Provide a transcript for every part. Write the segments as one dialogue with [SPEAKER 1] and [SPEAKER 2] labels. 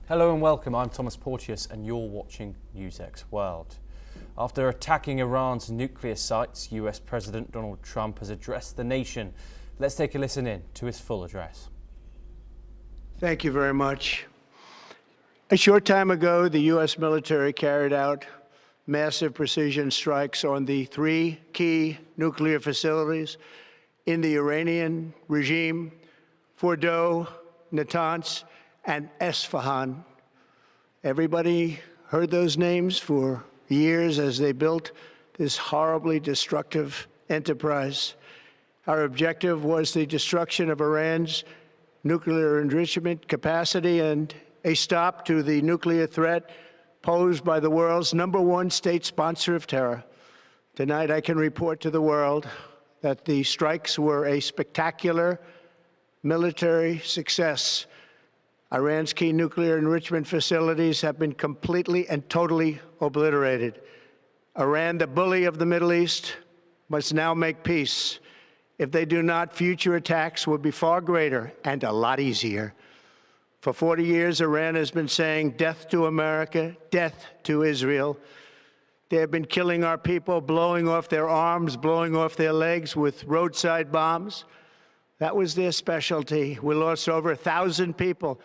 [SPEAKER 1] Hello and welcome, I'm Thomas Porteous and you're watching NewsX World. After attacking Iran's nuclear sites, US President Donald Trump has addressed the nation. Let's take a listen in to his full address.
[SPEAKER 2] Thank you very much. A short time ago, the US military carried out massive precision strikes on the 3 key nuclear facilities in the Iranian regime: Fordow, Natanz, and Isfahan. Everybody heard those names for years as they built this horribly destructive enterprise. Our objective was the destruction of Iran's nuclear enrichment capacity and a stop to the nuclear threat posed by the world's #1 state sponsor of terror. Tonight, I can report to the world that the strikes were a spectacular military success. Iran's key nuclear enrichment facilities have been completely and totally obliterated. Iran, the bully of the Middle East, must now make peace. If they do not, future attacks will be far greater and a lot easier. For 40 years, Iran has been saying death to America, death to Israel. They have been killing our people, blowing off their arms, blowing off their legs with roadside bombs. That was their specialty. We lost over 1,000 people,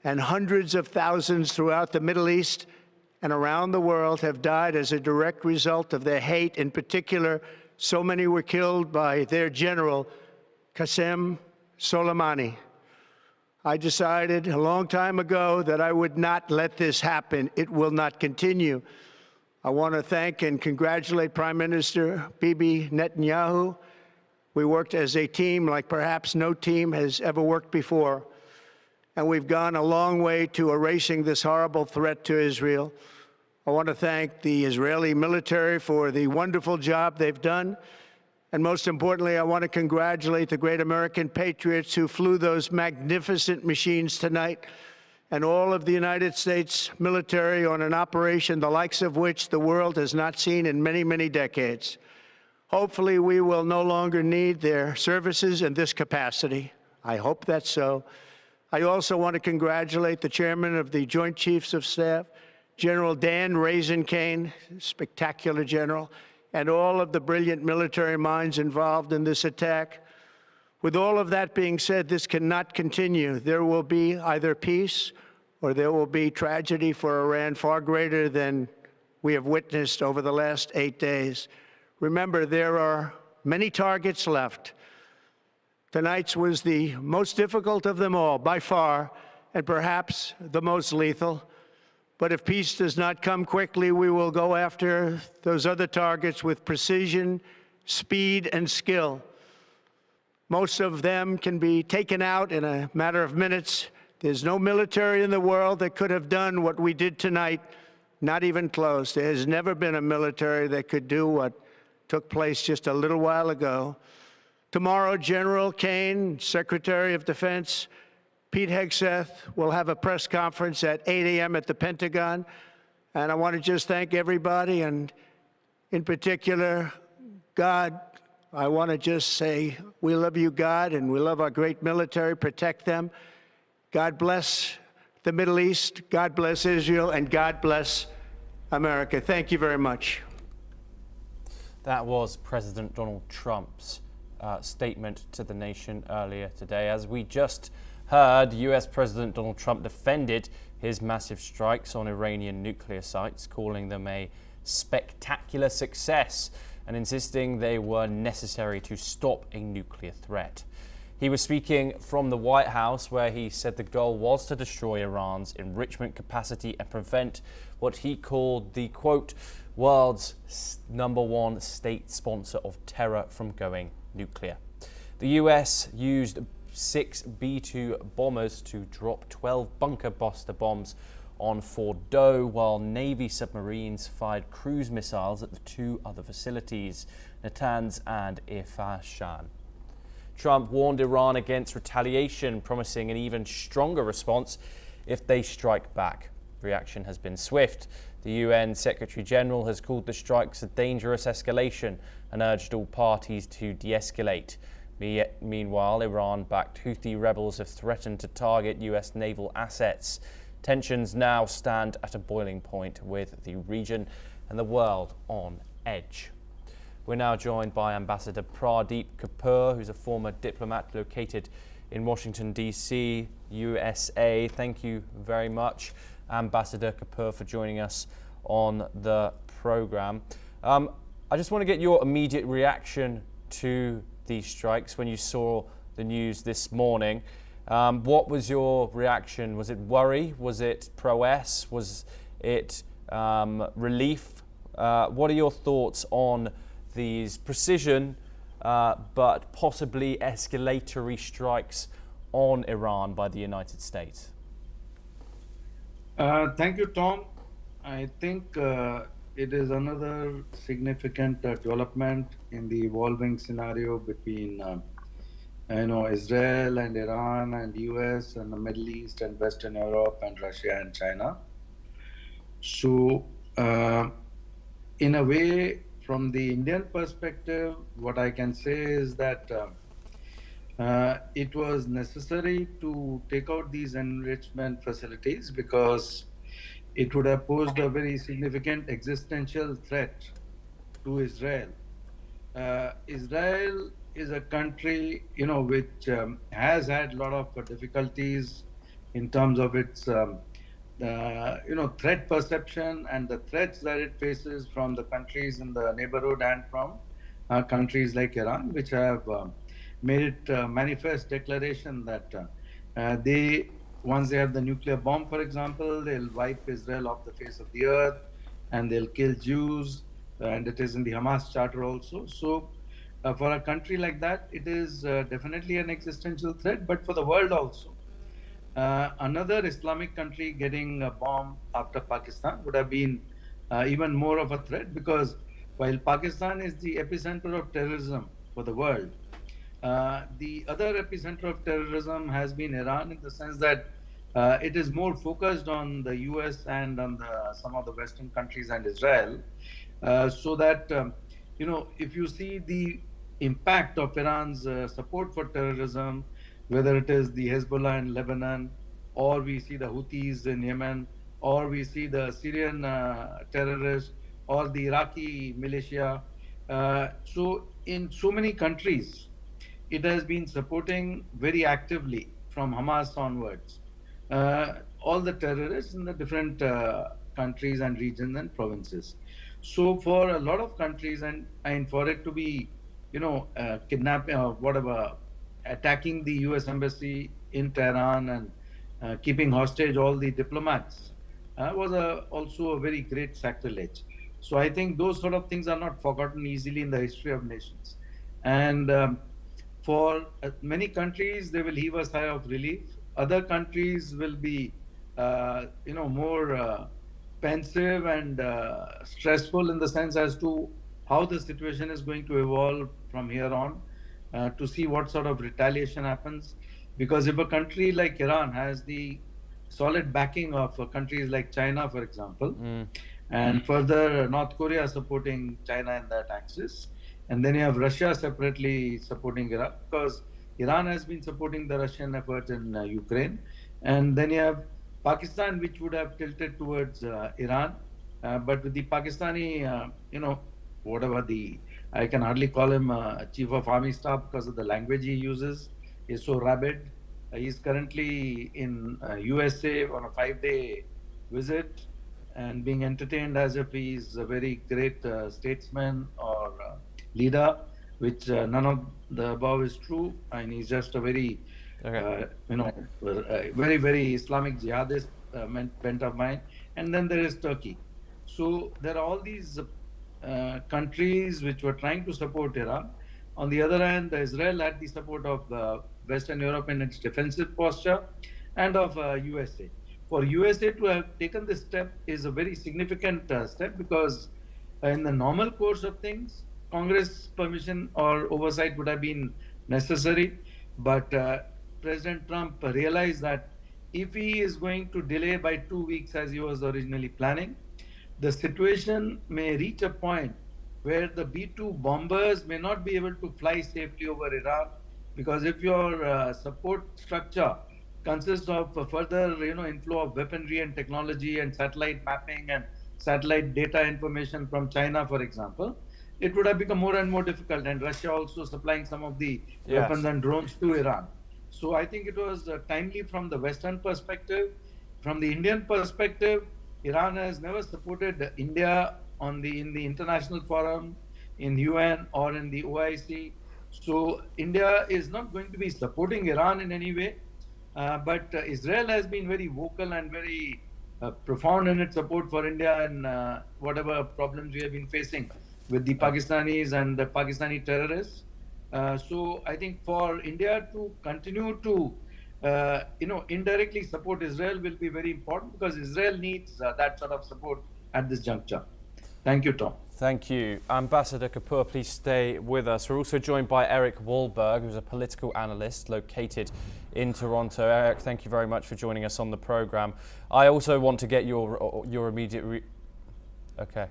[SPEAKER 2] and hundreds of thousands throughout the Middle East and around the world have died as a direct result of their hate. In particular, so many were killed by their general, Qasem Soleimani. I decided a long time ago that I would not let this happen. It will not continue. I want to thank and congratulate Prime Minister Bibi Netanyahu. We worked as a team like perhaps no team has ever worked before. And we've gone a long way to erasing this horrible threat to Israel. I want to thank the Israeli military for the wonderful job they've done. And most importantly, I want to congratulate the great American patriots who flew those magnificent machines tonight, and all of the United States military on an operation the likes of which the world has not seen in many, many decades. Hopefully, we will no longer need their services in this capacity. I hope that's so. I also want to congratulate the chairman of the Joint Chiefs of Staff, General Dan Raisin-Kane, spectacular general, and all of the brilliant military minds involved in this attack. With all of that being said, this cannot continue. There will be either peace or there will be tragedy for Iran far greater than we have witnessed over the last 8 days. Remember, there are many targets left. Tonight's was the most difficult of them all, by far, and perhaps the most lethal. But if peace does not come quickly, we will go after those other targets with precision, speed, and skill. Most of them can be taken out in a matter of minutes. There's no military in the world that could have done what we did tonight, not even close. There has never been a military that could do what took place just a little while ago. Tomorrow, General Kane, Secretary of Defense, Pete Hegseth will have a press conference at 8 a.m. at the Pentagon. And I want to just thank everybody, and in particular, God. I want to just say, we love you, God, and we love our great military. Protect them. God bless the Middle East. God bless Israel, and God bless America. Thank you very much.
[SPEAKER 1] That was President Donald Trump's statement to the nation earlier today. As we just heard, US President Donald Trump defended his massive strikes on Iranian nuclear sites, calling them a spectacular success and insisting they were necessary to stop a nuclear threat. He was speaking from the White House, where he said the goal was to destroy Iran's enrichment capacity and prevent what he called the, quote, world's #1 state sponsor of terror from going nuclear. The US used 6 B-2 bombers to drop 12 bunker buster bombs on Fordow, while Navy submarines fired cruise missiles at the 2 other facilities, Natanz and Isfahan. Trump warned Iran against retaliation, promising an even stronger response if they strike back. Reaction has been swift. The UN Secretary General has called the strikes a dangerous escalation and urged all parties to de-escalate. Meanwhile, Iran-backed Houthi rebels have threatened to target US naval assets. Tensions now stand at a boiling point, with the region and the world on edge. We're now joined by Ambassador Pradeep Kapoor, who's a former diplomat located in Washington, D.C., USA. Thank you very much, Ambassador Kapoor, for joining us on the program. I just want to get your immediate reaction to these strikes when you saw the news this morning. What was your reaction? Was it worry? Was it prowess? Was it relief? What are your thoughts on these precision but possibly escalatory strikes on Iran by the United States?
[SPEAKER 3] Thank you, Tom. I think it is another significant development in the evolving scenario between Israel and Iran and US and the Middle East and Western Europe and Russia and China. So in a way, from the Indian perspective, what I can say is that it was necessary to take out these enrichment facilities because it would have posed a very significant existential threat to Israel. Israel is a country, which has had a lot of difficulties in terms of its, threat perception and the threats that it faces from the countries in the neighborhood and from countries like Iran, which have made it manifest declaration that once they have the nuclear bomb, for example, they'll wipe Israel off the face of the earth and they'll kill Jews. And it is in the Hamas charter also. So for a country like that, it is definitely an existential threat, but for the world also. Another Islamic country getting a bomb after Pakistan would have been even more of a threat, because while Pakistan is the epicenter of terrorism for the world, the other epicenter of terrorism has been Iran, in the sense that it is more focused on the US and on some of the Western countries and Israel. So that, if you see the impact of Iran's support for terrorism, whether it is the Hezbollah in Lebanon, or we see the Houthis in Yemen, or we see the Syrian terrorists, or the Iraqi militia. So in so many countries, it has been supporting very actively from Hamas onwards all the terrorists in the different countries and regions and provinces. So for a lot of countries, and for it to be, kidnapping or whatever, attacking the US embassy in Tehran and keeping hostage all the diplomats was also a very great sacrilege. So I think those sort of things are not forgotten easily in the history of nations. And for many countries, they will heave a sigh of relief. Other countries will be, more pensive and stressful, in the sense as to how the situation is going to evolve from here on, to see what sort of retaliation happens. Because if a country like Iran has the solid backing of countries like China, for example, and further North Korea supporting China in that axis, and then you have Russia separately supporting Iran, because Iran has been supporting the Russian effort in Ukraine, and then you have Pakistan, which would have tilted towards Iran, but with the Pakistani, I can hardly call him chief of army staff because of the language he uses, is so rabid. He's currently in USA on a 5-day visit and being entertained as if he's a very great statesman or leader, which none of the above is true, and he's just a very very, very Islamic jihadist bent of mind. And then there is Turkey. So there are all these countries which were trying to support Iran. On the other hand, Israel had the support of Western Europe in its defensive posture, and of USA. For USA to have taken this step is a very significant step, because in the normal course of things, Congress permission or oversight would have been necessary. But President Trump realized that if he is going to delay by 2 weeks as he was originally planning, the situation may reach a point where the B-2 bombers may not be able to fly safely over Iran, because if your support structure consists of a further inflow of weaponry and technology and satellite mapping and satellite data information from China, for example, it would have become more and more difficult. And Russia also supplying some of the weapons
[SPEAKER 1] Yes.
[SPEAKER 3] and drones to Iran. So I think it was timely from the Western perspective. From the Indian perspective, Iran has never supported India in the international forum, in UN or in the OIC. So India is not going to be supporting Iran in any way. But Israel has been very vocal and very profound in its support for India and whatever problems we have been facing with the Pakistanis and the Pakistani terrorists. So I think for India to continue to, indirectly support Israel will be very important, because Israel needs that sort of support at this juncture. Thank you, Tom.
[SPEAKER 1] Thank you. Ambassador Kapoor, please stay with us. We're also joined by Eric Wahlberg, who's a political analyst located in Toronto. Eric, thank you very much for joining us on the program. I also want to get your immediate... Okay.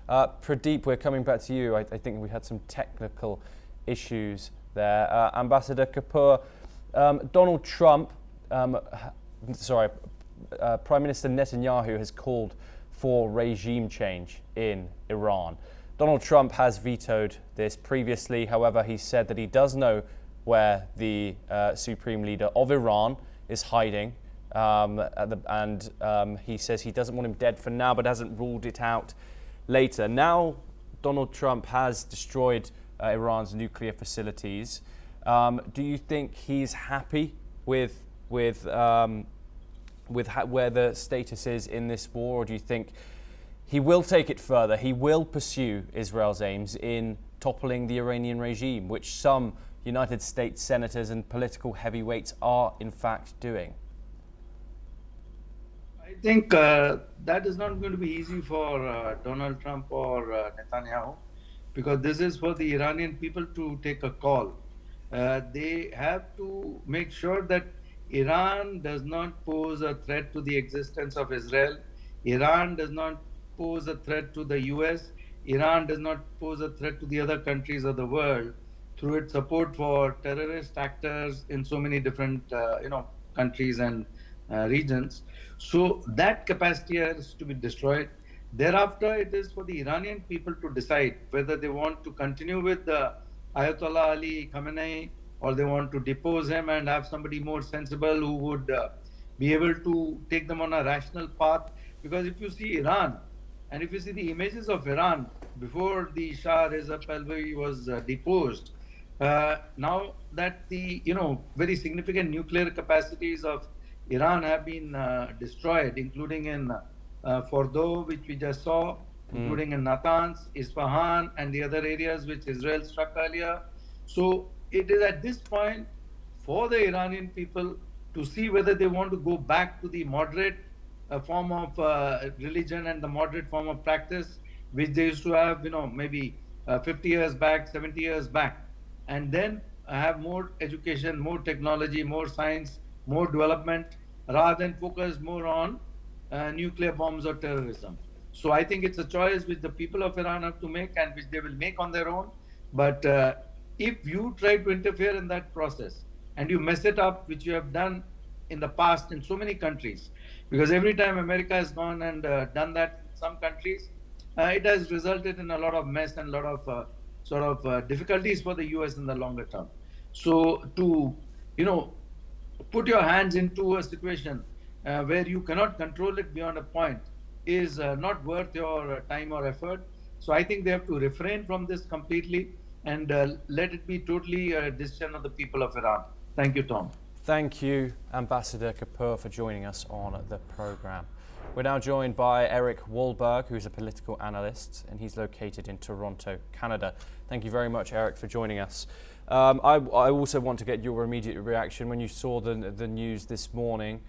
[SPEAKER 1] Pradeep, we're coming back to you. I think we had some technical issues there. Ambassador Kapoor, Donald Trump, Prime Minister Netanyahu has called for regime change in Iran. Donald Trump has vetoed this previously. However, he said that he does know where the supreme leader of Iran is hiding. He says he doesn't want him dead for now, but hasn't ruled it out later. Now, Donald Trump has destroyed Iran's nuclear facilities. Do you think he's happy with where the status is in this war, or do you think he will take it further? He will pursue Israel's aims in toppling the Iranian regime, which some United States senators and political heavyweights are in fact doing.
[SPEAKER 3] I think that is not going to be easy for Donald Trump or Netanyahu, because this is for the Iranian people to take a call. They have to make sure that Iran does not pose a threat to the existence of Israel. Iran does not pose a threat to the US. Iran does not pose a threat to the other countries of the world through its support for terrorist actors in so many different countries and regions. So that capacity has to be destroyed. Thereafter, it is for the Iranian people to decide whether they want to continue with the Ayatollah Ali Khamenei, or they want to depose him and have somebody more sensible who would be able to take them on a rational path. Because if you see Iran, and if you see the images of Iran before the Shah Reza Pahlavi was deposed, now that the very significant nuclear capacities of Iran have been destroyed, including in Fordow, which we just saw, including in Natanz, Isfahan, and the other areas which Israel struck earlier. So it is at this point for the Iranian people to see whether they want to go back to the moderate form of religion and the moderate form of practice, which they used to have, maybe 50 years back, 70 years back, and then have more education, more technology, more science, more development, rather than focus more on nuclear bombs or terrorism. So I think it's a choice which the people of Iran have to make, and which they will make on their own. But if you try to interfere in that process and you mess it up, which you have done in the past in so many countries, because every time America has gone and done that in some countries, it has resulted in a lot of mess and a lot of difficulties for the US in the longer term. So to put your hands into a situation where you cannot control it beyond a point is not worth your time or effort. So I think they have to refrain from this completely and let it be totally a decision of the people of Iran. Thank you, Tom.
[SPEAKER 1] Thank you, Ambassador Kapoor, for joining us on the program. We're now joined by Eric Wahlberg, who's a political analyst, and he's located in Toronto, Canada. Thank you very much, Eric, for joining us. I also want to get your immediate reaction when you saw the news this morning.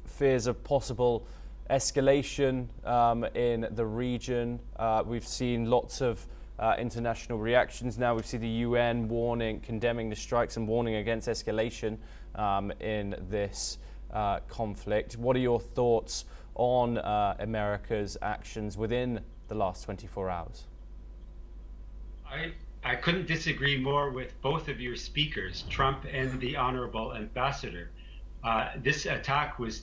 [SPEAKER 1] Fears of possible escalation in the region. We've seen lots of international reactions now. We've seen the UN condemning the strikes and warning against escalation in this conflict. What are your thoughts on America's actions within the last 24 hours?
[SPEAKER 4] I couldn't disagree more with both of your speakers, Trump and the Honorable Ambassador. This attack was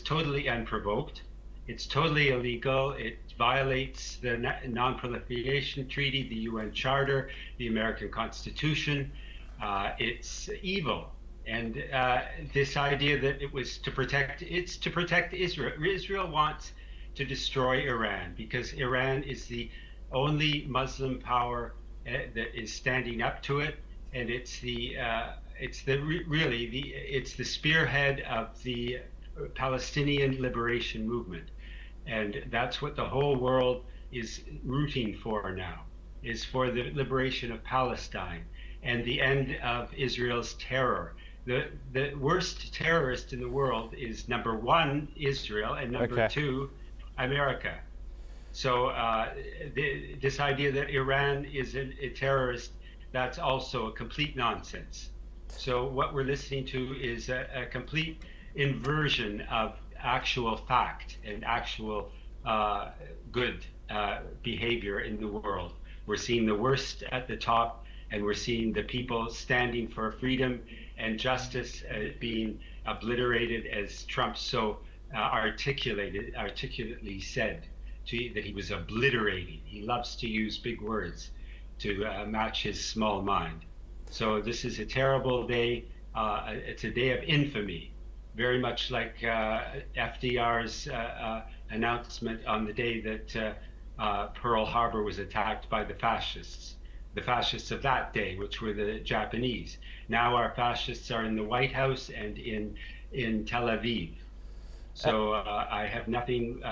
[SPEAKER 4] totally unprovoked. It's totally illegal. It violates the Non-Proliferation Treaty, the UN Charter, the American Constitution. It's evil. And this idea that it's to protect Israel. Israel wants to destroy Iran because Iran is the only Muslim power that is standing up to it, and it's the spearhead of the Palestinian liberation movement, and that's what the whole world is rooting for now, is for the liberation of Palestine and the end of Israel's terror. The worst terrorist in the world is number one, Israel, and number two, America. So this idea that Iran is a terrorist, that's also a complete nonsense. So what we're listening to is a complete inversion of actual fact and actual good behavior in the world. We're seeing the worst at the top, and we're seeing the people standing for freedom and justice being obliterated, as Trump so articulately said. That he was obliterating. He loves to use big words to match his small mind. So this is a terrible day. It's a day of infamy, very much like FDR's announcement on the day that Pearl Harbor was attacked by the fascists of that day, which were the Japanese. Now our fascists are in the White House and in Tel Aviv. So I have nothing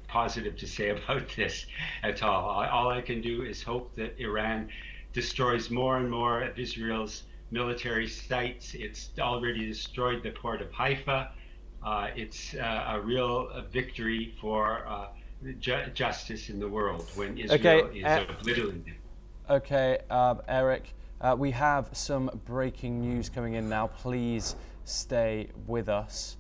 [SPEAKER 4] positive to say about this at all. All I can do is hope that Iran destroys more and more of Israel's military sites. It's already destroyed the port of Haifa. It's a real victory for justice in the world when Israel is obliterated.
[SPEAKER 1] Okay, Eric, we have some breaking news coming in now. Please stay with us.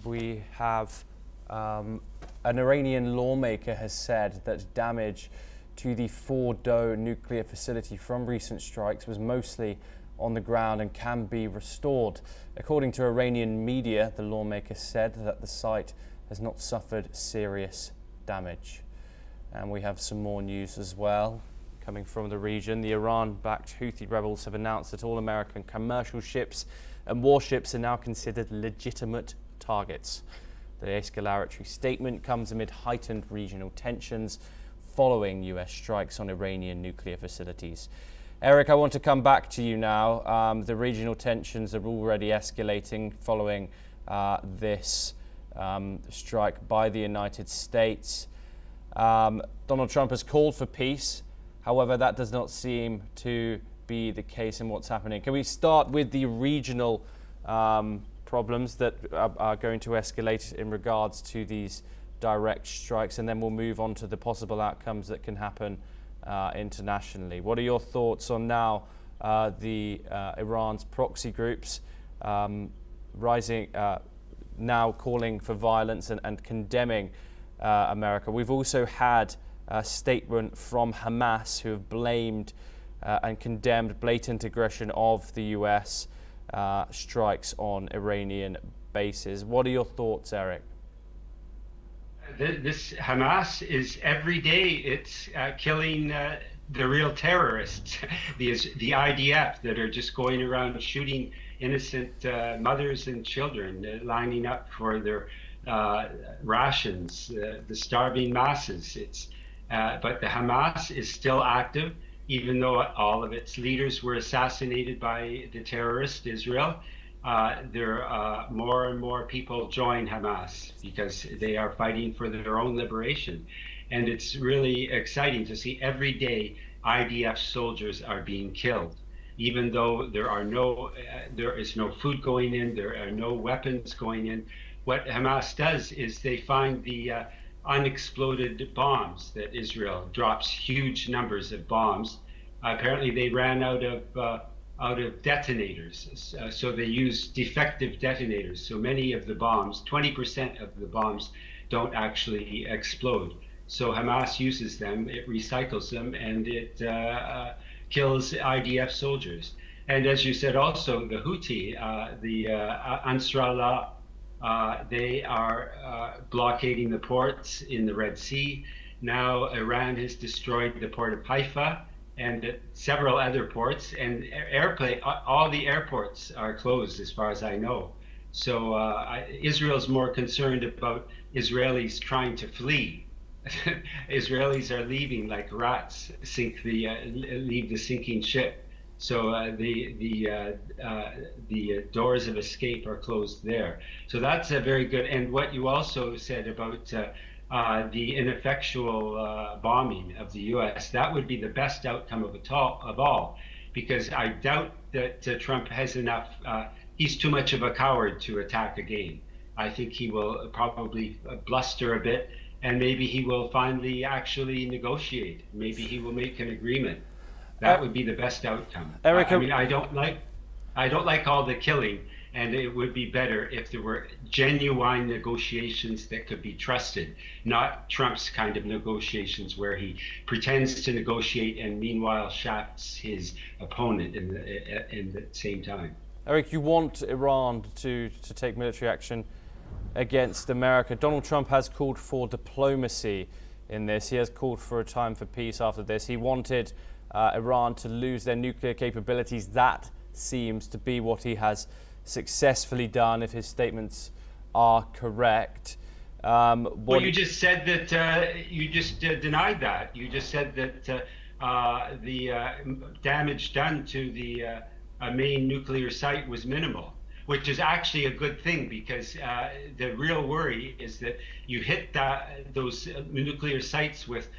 [SPEAKER 1] We have an Iranian lawmaker has said that damage to the Fordow nuclear facility from recent strikes was mostly on the ground and can be restored. According to Iranian media, the lawmaker said that the site has not suffered serious damage. And we have some more news as well coming from the region. The Iran-backed Houthi rebels have announced that all American commercial ships and warships are now considered legitimate targets. The escalatory statement comes amid heightened regional tensions following US strikes on Iranian nuclear facilities. Eric, I want to come back to you now. The regional tensions are already escalating following this strike by the United States. Donald Trump has called for peace. However, that does not seem to be the case in what's happening. Can we start with the regional problems that are going to escalate in regards to these direct strikes, and then we'll move on to the possible outcomes that can happen internationally. What are your thoughts on now Iran's proxy groups rising, now calling for violence and condemning America? We've also had a statement from Hamas, who have blamed and condemned blatant aggression of the US strikes on Iranian bases. What are your thoughts, Eric?
[SPEAKER 4] This Hamas is every day it's killing the real terrorists, the IDF that are just going around shooting innocent mothers and children, lining up for their rations, the starving masses. But the Hamas is still active, even though all of its leaders were assassinated by the terrorist Israel. More and more people join Hamas because they are fighting for their own liberation. And it's really exciting to see every day IDF soldiers are being killed, even though there is no food going in, there are no weapons going in. What Hamas does is they find the unexploded bombs that Israel drops, huge numbers of bombs. Apparently they ran out of detonators, so they use defective detonators. So many of the bombs, 20% of the bombs, don't actually explode. So Hamas uses them, it recycles them, and it kills IDF soldiers. And as you said, also the Houthi, the Ansarallah, they are blockading the ports in the Red Sea. Now Iran has destroyed the port of Haifa and several other ports, and all the airports are closed as far as I know. So Israel's more concerned about Israelis trying to flee. Israelis are leaving like rats, leave the sinking ship. So the doors of escape are closed there. So that's a very good. And what you also said about the ineffectual bombing of the U.S., that would be the best outcome of all, because I doubt that Trump has enough. He's too much of a coward to attack again. I think he will probably bluster a bit, and maybe he will finally actually negotiate. Maybe he will make an agreement. That would be the best outcome.
[SPEAKER 1] Eric,
[SPEAKER 4] I mean, I don't like all the killing, and it would be better if there were genuine negotiations that could be trusted, not Trump's kind of negotiations where he pretends to negotiate and meanwhile shafts his opponent in the same time.
[SPEAKER 1] Eric, you want Iran to take military action against America. Donald Trump has called for diplomacy in this. He has called for a time for peace after this. He wanted Iran to lose their nuclear capabilities. That seems to be what he has successfully done, if his statements are correct.
[SPEAKER 4] Well, you just said that you just denied that. You just said that the damage done to the main nuclear site was minimal, which is actually a good thing, because the real worry is that you hit those nuclear sites with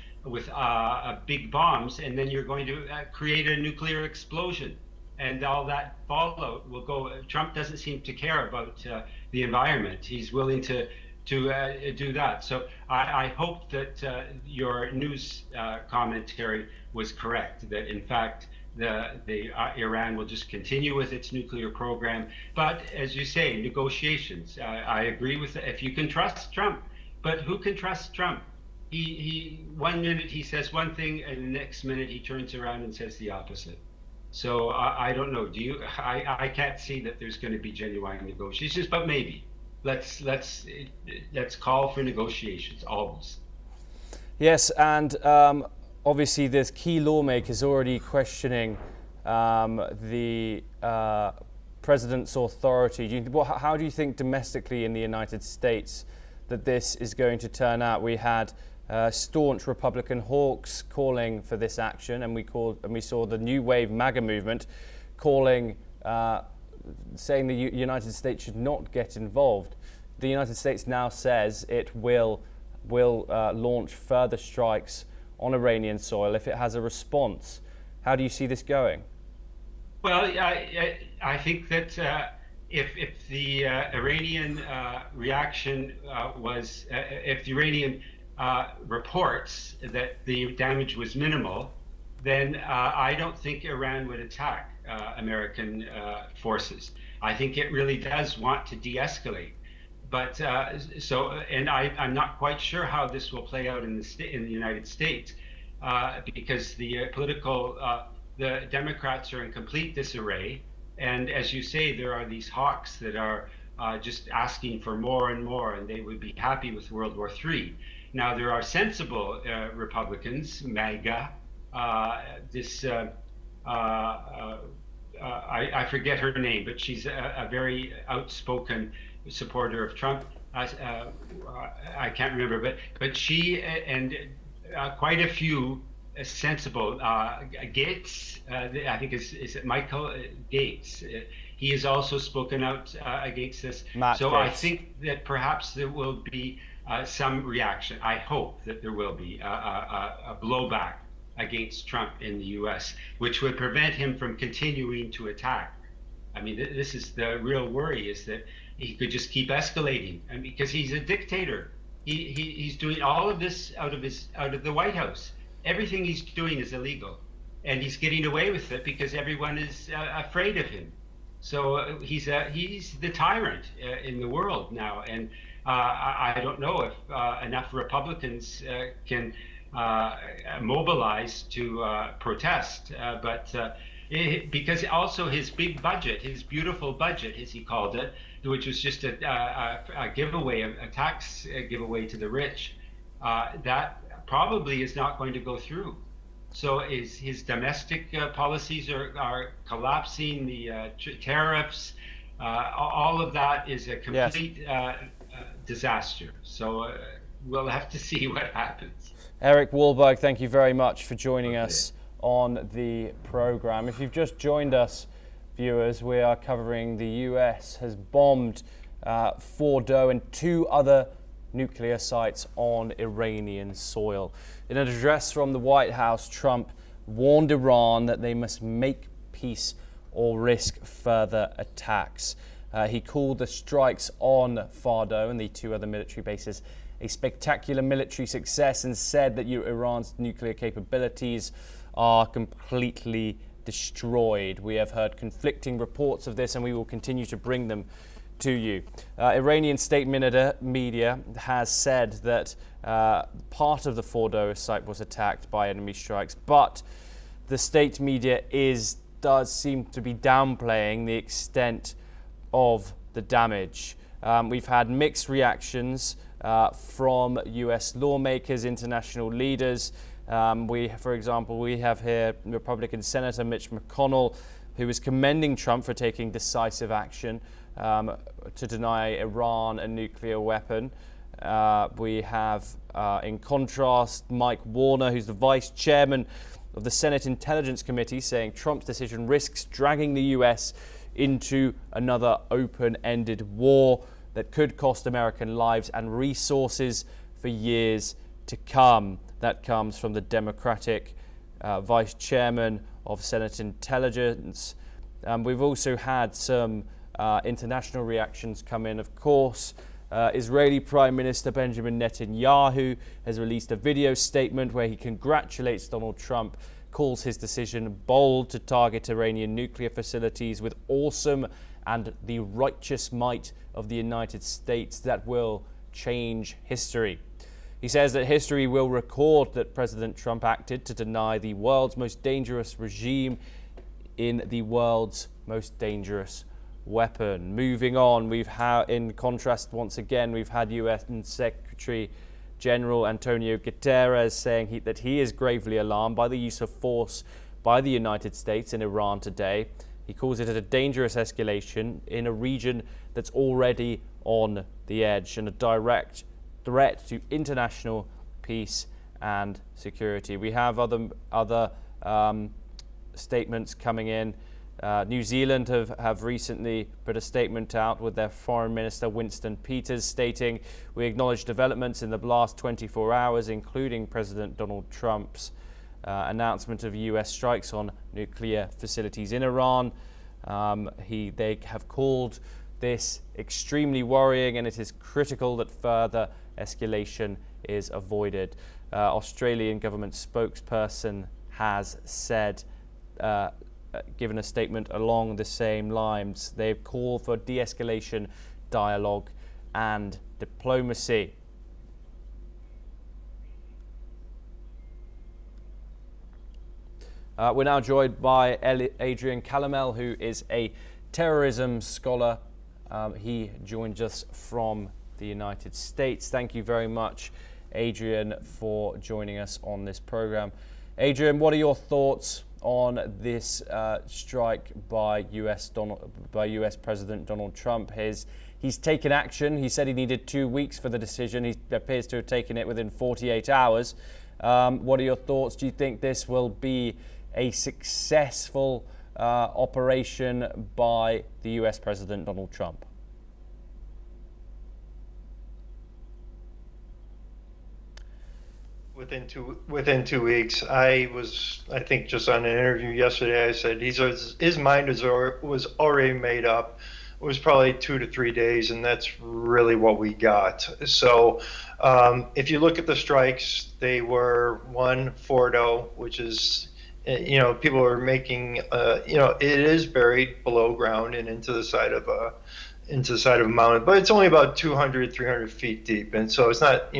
[SPEAKER 4] big bombs, and then you're going to create a nuclear explosion, and all that fallout will go. Trump doesn't seem to care about the environment. He's willing to do that. So I hope that your news commentary was correct, that in fact Iran will just continue with its nuclear program. But as you say, negotiations. I agree with it. If you can trust Trump, but who can trust Trump? He 1 minute he says one thing, and the next minute he turns around and says the opposite. So I don't know. Do you? I can't see that there's going to be genuine negotiations, but maybe let's call for negotiations always.
[SPEAKER 1] Yes, and obviously there's key lawmakers already questioning the president's authority. How do you think domestically in the United States that this is going to turn out? We had staunch Republican hawks calling for this action, and we saw the New Wave MAGA movement calling, saying the United States should not get involved. The United States now says it will launch further strikes on Iranian soil if it has a response. How do you see this going?
[SPEAKER 4] Well, I think that if the Iranian reaction was, if the Iranian reports that the damage was minimal, then I don't think Iran would attack American forces. I think it really does want to de-escalate. But I'm not quite sure how this will play out in the United States, because the the Democrats are in complete disarray, and as you say, there are these hawks that are just asking for more and more, and they would be happy with World War III. Now there are sensible Republicans, MAGA. I forget her name, but she's a very outspoken supporter of Trump. I can't remember, but she and quite a few sensible Gates. I think is it Michael Gates? He has also spoken out against this. So I think that perhaps there will be some reaction. I hope that there will be a blowback against Trump in the U.S., which would prevent him from continuing to attack. I mean, this is the real worry, is that he could just keep escalating, and because he's a dictator. He's doing all of this out of the White House. Everything he's doing is illegal, and he's getting away with it because everyone is afraid of him. So he's the tyrant in the world now, and I don't know if enough Republicans can mobilize to protest, because also his big budget, his beautiful budget, as he called it, which was just a giveaway, a tax giveaway to the rich, that probably is not going to go through. So his domestic policies are collapsing, the tariffs, all of that is a complete disaster. So we'll have to see what happens.
[SPEAKER 1] Eric Wahlberg, thank you very much for joining us on the program. If you've just joined us, viewers, we are covering the US has bombed Fordow and 2 other nuclear sites on Iranian soil. In an address from the White House, Trump warned Iran that they must make peace or risk further attacks. He called the strikes on Fordow and the 2 other military bases a spectacular military success and said that Iran's nuclear capabilities are completely destroyed. We have heard conflicting reports of this and we will continue to bring them to you. Iranian state media has said that part of the Fordow site was attacked by enemy strikes, but the state media does seem to be downplaying the extent of the damage. We've had mixed reactions from US lawmakers, international leaders. For example, we have here Republican Senator Mitch McConnell, who is commending Trump for taking decisive action to deny Iran a nuclear weapon. We have, in contrast, Mike Warner, who's the vice chairman of the Senate Intelligence Committee, saying Trump's decision risks dragging the US into another open-ended war that could cost American lives and resources for years to come. That comes from the Democratic vice chairman of Senate Intelligence. We've also had some international reactions come in, of course. Israeli Prime Minister Benjamin Netanyahu has released a video statement where he congratulates Donald Trump, calls his decision bold to target Iranian nuclear facilities with awesome and the righteous might of the United States that will change history. He says that history will record that President Trump acted to deny the world's most dangerous regime in the world's most dangerous weapon. Moving on, in contrast, once again, we've had UN Secretary General Antonio Guterres saying that he is gravely alarmed by the use of force by the United States in Iran today. He calls it a dangerous escalation in a region that's already on the edge and a direct threat to international peace and security. We have other statements coming in. New Zealand have recently put a statement out with their Foreign Minister Winston Peters stating, "We acknowledge developments in the last 24 hours, including President Donald Trump's announcement of US strikes on nuclear facilities in Iran." They have called this extremely worrying, and it is critical that further escalation is avoided. Australian government spokesperson has said, given a statement along the same lines. They've called for de-escalation, dialogue and diplomacy. We're now joined by Adrian Calamel, who is a terrorism scholar. He joins us from the United States. Thank you very much, Adrian, for joining us on this program. Adrian, what are your thoughts on this strike by US President Donald Trump? He's taken action. He said he needed 2 weeks for the decision. He appears to have taken it within 48 hours. What are your thoughts? Do you think this will be a successful operation by the US President Donald Trump?
[SPEAKER 5] Within 2 weeks, I think just on an interview yesterday, I said his mind was already made up. It was probably 2 to 3 days, and that's really what we got. So if you look at the strikes, they were one, Fordow, which is, people are making, it is buried below ground and into the side of into the side of a mountain, but it's only about 200, 300 feet deep, and so it's not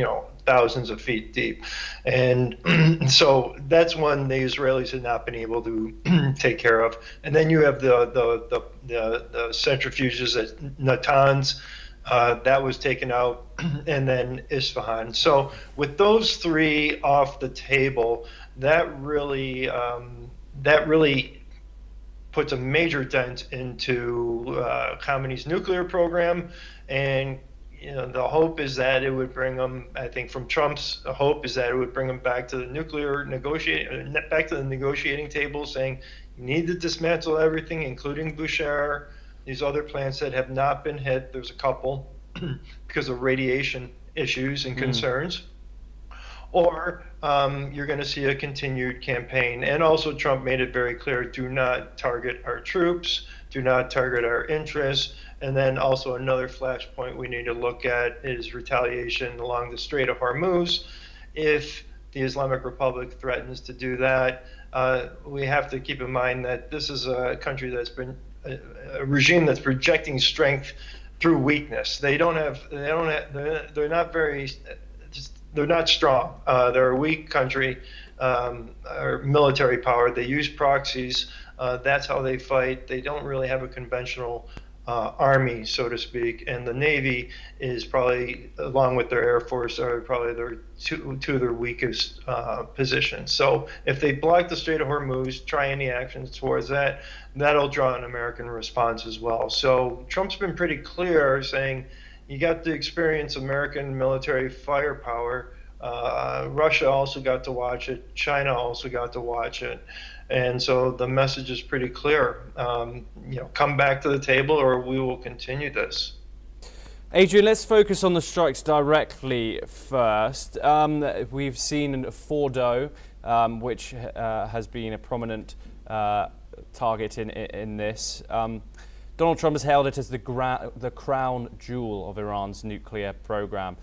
[SPEAKER 5] thousands of feet deep, and so that's one the Israelis had not been able to take care of. And then you have the centrifuges at Natanz. That was taken out, and then Isfahan. So with those three off the table, that really puts a major dent into Khamenei's nuclear program. And the hope is that it would bring them, I think from Trump's hope is that it would bring them back to the negotiating table, saying you need to dismantle everything, including Bushehr, these other plants that have not been hit. There's a couple because of radiation issues and concerns. Or you're going to see a continued campaign. And also Trump made it very clear, do not target our troops, do not target our interests. And then also another flashpoint we need to look at is retaliation along the Strait of Hormuz. If the Islamic Republic threatens to do that, we have to keep in mind that this is a country that's been a regime that's projecting strength through weakness. They're not strong. They're a weak country, or military power. They use proxies. That's how they fight. They don't really have a conventional army, so to speak. And the Navy is probably, along with their Air Force, are probably two of their weakest positions. So if they block the Strait of Hormuz, try any actions towards that, that'll draw an American response as well. So Trump's been pretty clear, saying, you got to experience American military firepower. Russia also got to watch it. China also got to watch it. And so the message is pretty clear. Come back to the table or we will continue this.
[SPEAKER 1] Adrian, let's focus on the strikes directly first. We've seen Fordow, which has been a prominent target in this. Donald Trump has hailed it as the crown jewel of Iran's nuclear program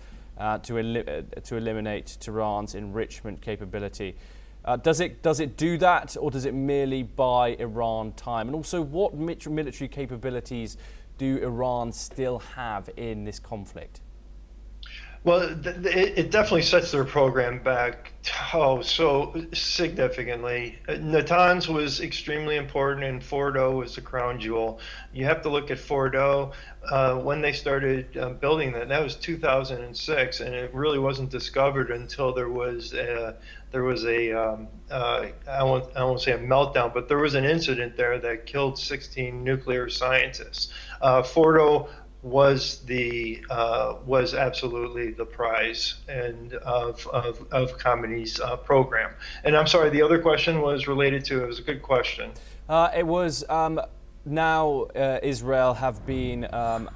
[SPEAKER 1] to eliminate Tehran's enrichment capability. Does it do that, or does it merely buy Iran time? And also, what military capabilities do Iran still have in this conflict?
[SPEAKER 5] Well, it definitely sets their program back so significantly. Natanz was extremely important, and Fordow was the crown jewel. You have to look at Fordow. When they started building that was 2006, and it really wasn't discovered until there was I won't say a meltdown, but there was an incident there that killed 16 nuclear scientists. Fordow was absolutely the prize and of Khamenei's program. And I'm sorry, the other question was related to, it was a good question.
[SPEAKER 1] It was now Israel have been for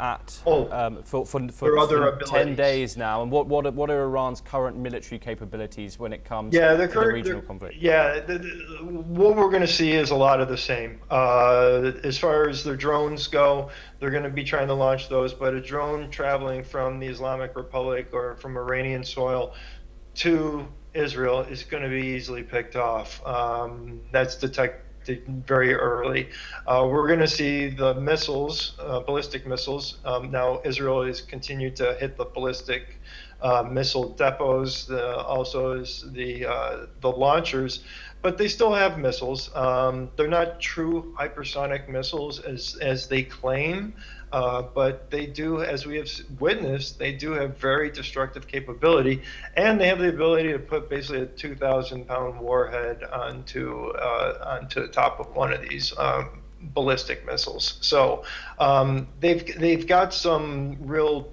[SPEAKER 5] other
[SPEAKER 1] 10 days now, and what are Iran's current military capabilities when it comes to the regional conflict?
[SPEAKER 5] What we're going to see is a lot of the same. As far as their drones go, they're going to be trying to launch those, but a drone traveling from the Islamic Republic or from Iranian soil to Israel is going to be easily picked off. That's detected very early. We're going to see the missiles, ballistic missiles. Now Israel has continued to hit the ballistic missile depots, also is the launchers, but they still have missiles. They're not true hypersonic missiles as they claim, but they do, as we have witnessed, they do have very destructive capability, and they have the ability to put basically a 2,000-pound warhead onto the top of one of these ballistic missiles. So they've got some real,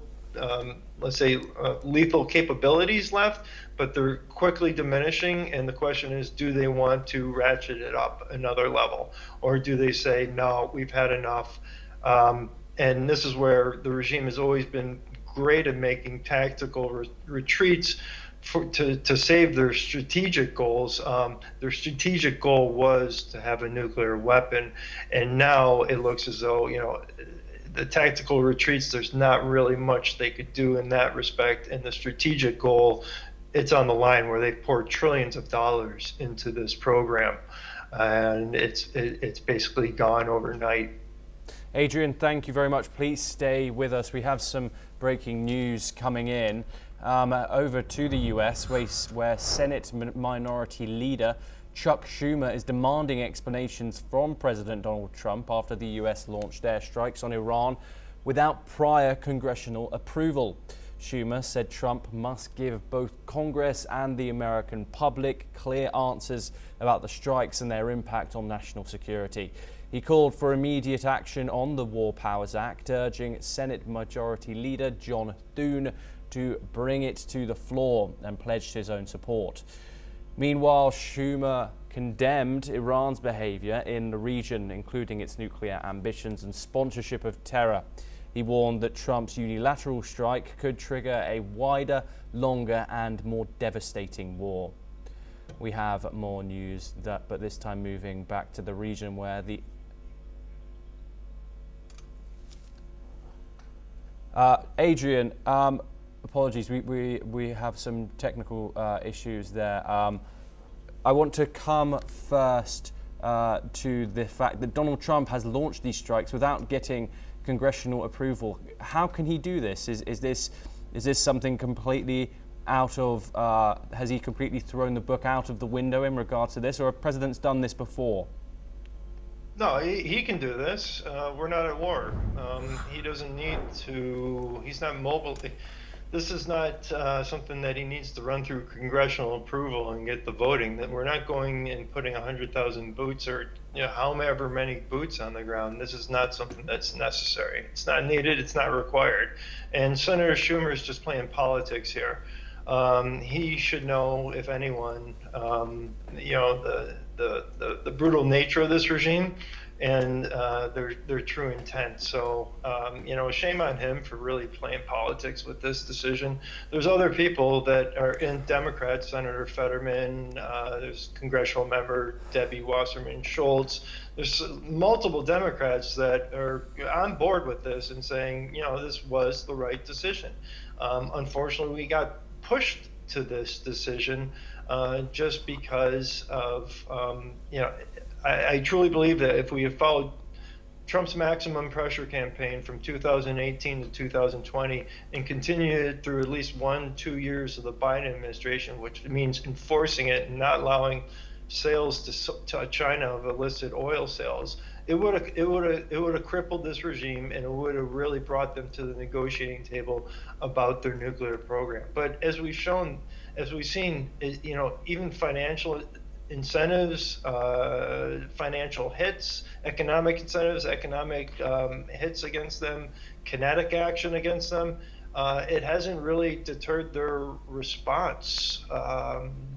[SPEAKER 5] let's say, lethal capabilities left, but they're quickly diminishing. And the question is, do they want to ratchet it up another level, or do they say, no, we've had enough? And this is where the regime has always been great at making tactical retreats to save their strategic goals. Their strategic goal was to have a nuclear weapon, and now it looks as though, the tactical retreats, there's not really much they could do in that respect. And the strategic goal, it's on the line, where they've poured trillions of dollars into this program, and it's basically gone overnight.
[SPEAKER 1] Adrian, thank you very much. Please stay with us. We have some breaking news coming in. Over to the US, where Senate Minority Leader Chuck Schumer is demanding explanations from President Donald Trump after the US launched airstrikes on Iran without prior congressional approval. Schumer said Trump must give both Congress and the American public clear answers about the strikes and their impact on national security. He called for immediate action on the War Powers Act, urging Senate Majority Leader John Thune to bring it to the floor, and pledged his own support. Meanwhile, Schumer condemned Iran's behavior in the region, including its nuclear ambitions and sponsorship of terror. He warned that Trump's unilateral strike could trigger a wider, longer, and more devastating war. We have more news, but this time moving back to the region where the Adrian, apologies, we have some technical issues there. I want to come first to the fact that Donald Trump has launched these strikes without getting congressional approval. How can he do this? Is this something completely out of, has he completely thrown the book out of the window in regards to this, or have presidents done this before?
[SPEAKER 5] No, he can do this. We're not at war. He doesn't need to, he's not mobile. This is not something that he needs to run through congressional approval and get the voting. That we're not going and putting 100,000 boots or however many boots on the ground. This is not something that's necessary. It's not needed. It's not required. And Senator Schumer is just playing politics here. He should know, if anyone, the brutal nature of this regime and their true intent. So, shame on him for really playing politics with this decision. There's other people that are in Democrats, Senator Fetterman, there's congressional member Debbie Wasserman Schultz. There's multiple Democrats that are on board with this and saying, this was the right decision. Unfortunately, we got pushed to this decision just because of, I truly believe that if we had followed Trump's maximum pressure campaign from 2018 to 2020 and continued through at least 1-2 years of the Biden administration, which means enforcing it and not allowing sales to China of illicit oil sales, it would have crippled this regime, and it would have really brought them to the negotiating table about their nuclear program. But as we've seen, even financial incentives, financial hits, economic incentives, economic hits against them, kinetic action against them, it hasn't really deterred their response.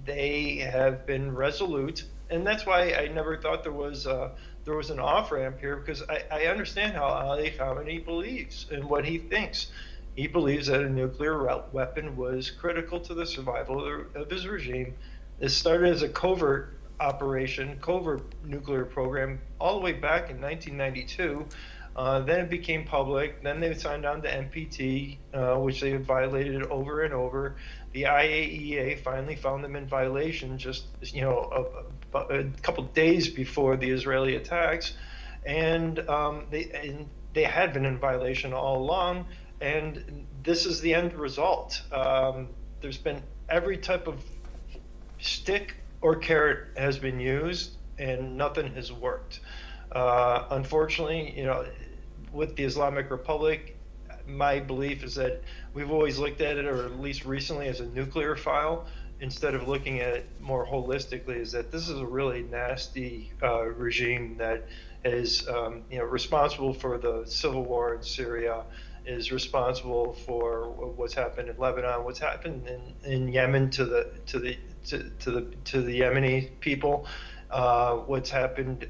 [SPEAKER 5] They have been resolute, and that's why I never thought there was an off-ramp here, because I understand how Ali Khamenei believes and what he thinks. He believes that a nuclear weapon was critical to the survival of his regime. It started as a covert operation, covert nuclear program, all the way back in 1992. Then it became public. Then they signed on to NPT, which they had violated over and over. The IAEA finally found them in violation just a couple days before the Israeli attacks, and they had been in violation all along. And this is the end result. There's been every type of stick or carrot has been used, and nothing has worked. Unfortunately, with the Islamic Republic, my belief is that we've always looked at it, or at least recently, as a nuclear file, instead of looking at it more holistically, is that this is a really nasty regime that is responsible for the civil war in Syria, is responsible for what's happened in Lebanon, what's happened in Yemen to the Yemeni people, what's happened,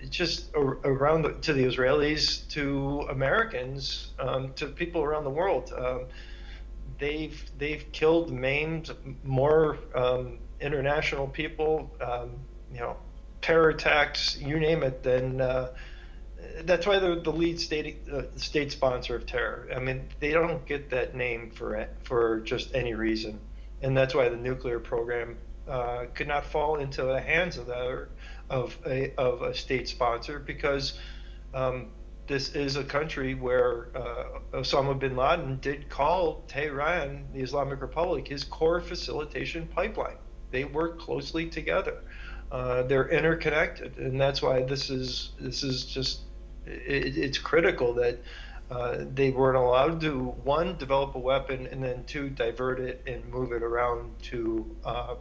[SPEAKER 5] just around to the Israelis, to Americans, to people around the world. They've killed, maimed more international people, terror attacks, you name it. Then that's why they're the lead state sponsor of terror. I mean, they don't get that name for just any reason, and that's why the nuclear program could not fall into the hands of a state sponsor, because this is a country where Osama bin Laden did call Tehran, the Islamic Republic, his core facilitation pipeline. They work closely together. They're interconnected, and that's why this is just it's critical that they weren't allowed to, one, develop a weapon, and then two, divert it and move it around to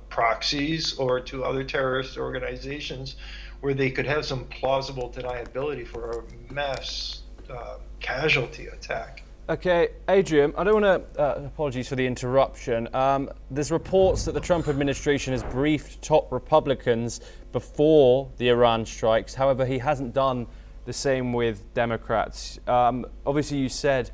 [SPEAKER 5] proxies or to other terrorist organizations where they could have some plausible deniability for a mass casualty attack.
[SPEAKER 1] Okay, Adrian, I don't want to, apologies for the interruption. There's reports that the Trump administration has briefed top Republicans before the Iran strikes. However, he hasn't done the same with Democrats. Obviously, you said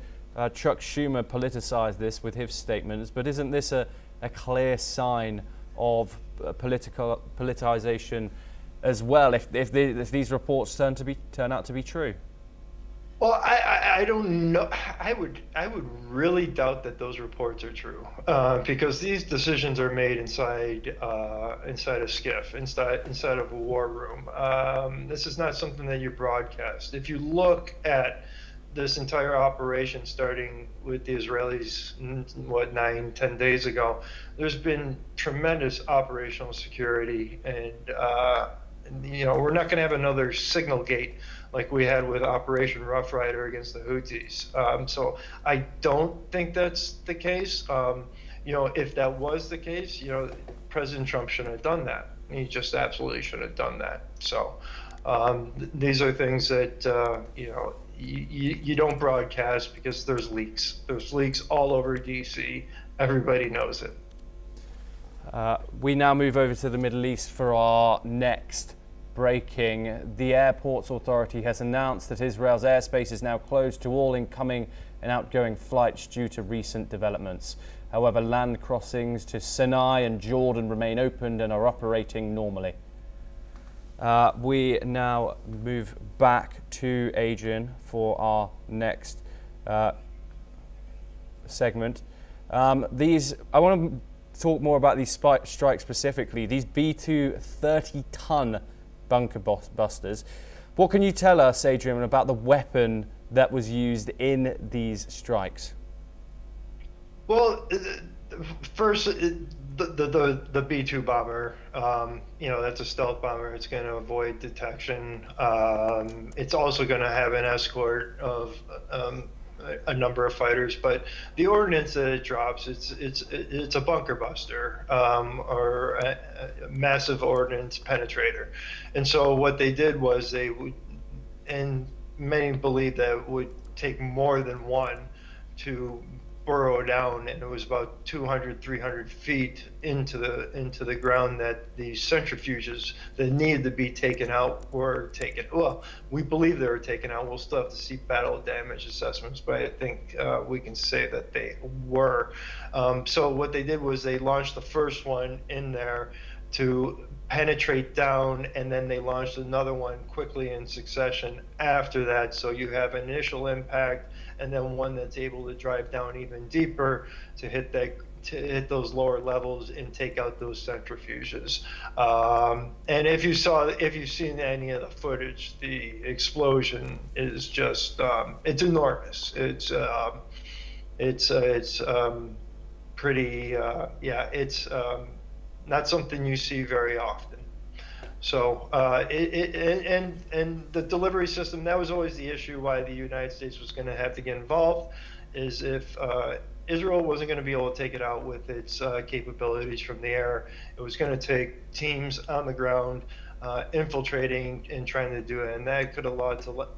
[SPEAKER 1] Chuck Schumer politicized this with his statements, but isn't this a clear sign of politicization as well, if these reports turn out to be true?
[SPEAKER 5] Well, I don't know. I would really doubt that those reports are true, because these decisions are made inside a skiff, inside of a war room. This is not something that you broadcast. If you look at this entire operation, starting with the Israelis, 9-10 days ago, there's been tremendous operational security, and we're not going to have another signal gate like we had with Operation Rough Rider against the Houthis. So I don't think that's the case. If that was the case, President Trump shouldn't have done that. He just absolutely should have done that. So these are things that, you don't broadcast because there's leaks. There's leaks all over DC. Everybody knows it.
[SPEAKER 1] We now move over to the Middle East for our next breaking. The Airports Authority has announced that Israel's airspace is now closed to all incoming and outgoing flights due to recent developments. However, land crossings to Sinai and Jordan remain open and are operating normally. We now move back to Adrian for our next segment. I want to talk more about these strikes specifically. These B-2 30-ton bunker busters. What can you tell us, Adrian, about the weapon that was used in these strikes?
[SPEAKER 5] Well, first, the B-2 bomber, that's a stealth bomber. It's going to avoid detection. It's also going to have an escort of a number of fighters, but the ordnance that it drops, it's a bunker buster, or a massive ordnance penetrator. And so what they did was and many believe that it would take more than one to burrow down, and it was about 200, 300 feet into the ground that the centrifuges that needed to be taken out were taken. Well, we believe they were taken out. We'll still have to see battle damage assessments, but I think we can say that they were. So what they did was they launched the first one in there to penetrate down, and then they launched another one quickly in succession after that. So you have initial impact, and then one that's able to drive down even deeper to hit those lower levels and take out those centrifuges. And if you've seen any of the footage, the explosion is just it's enormous. It's pretty it's not something you see very often. So and the delivery system, that was always the issue why the United States was going to have to get involved, is if Israel wasn't going to be able to take it out with its capabilities from the air, it was going to take teams on the ground infiltrating and trying to do it, and that could have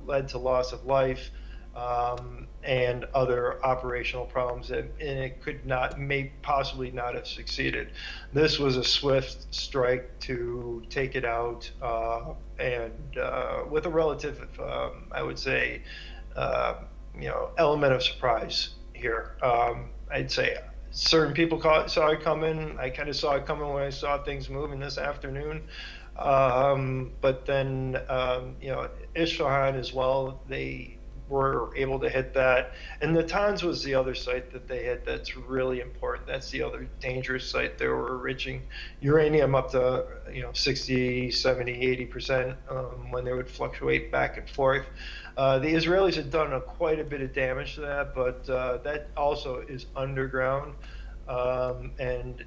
[SPEAKER 5] led to loss of life and other operational problems, and it may possibly not have succeeded. This was a swift strike to take it out, and with a relative, I would say, element of surprise here. I'd say certain people saw it coming. I kind of saw it coming when I saw things moving this afternoon. But then, Isfahan as well, were able to hit that. And Natanz was the other site that they hit that's really important. That's the other dangerous site. They were enriching uranium up to 60, 70, 80% when they would fluctuate back and forth. The Israelis had done quite a bit of damage to that, but that also is underground. And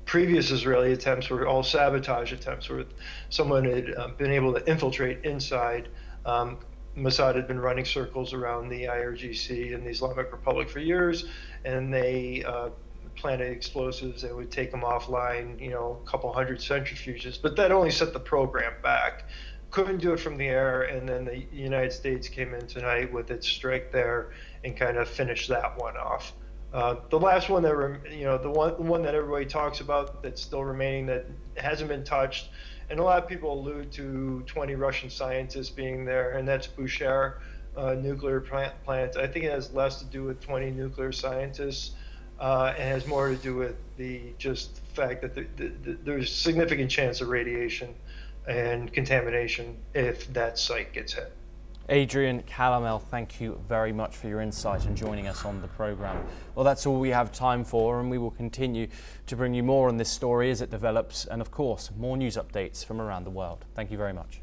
[SPEAKER 5] previous Israeli attempts were all sabotage attempts where someone had been able to infiltrate inside. Mossad had been running circles around the IRGC in the Islamic Republic for years, and they planted explosives and would take them offline, a couple hundred centrifuges. But that only set the program back. Couldn't do it from the air, and then the United States came in tonight with its strike there and kind of finished that one off. The last one that, the one that everybody talks about that's still remaining that hasn't been touched, and a lot of people allude to 20 Russian scientists being there, and that's Bushehr nuclear plant. I think it has less to do with 20 nuclear scientists, and has more to do with the fact that there's significant chance of radiation and contamination if that site gets hit.
[SPEAKER 1] Adrian Calamel, thank you very much for your insight and joining us on the programme. Well, that's all we have time for, and we will continue to bring you more on this story as it develops, and of course, more news updates from around the world. Thank you very much.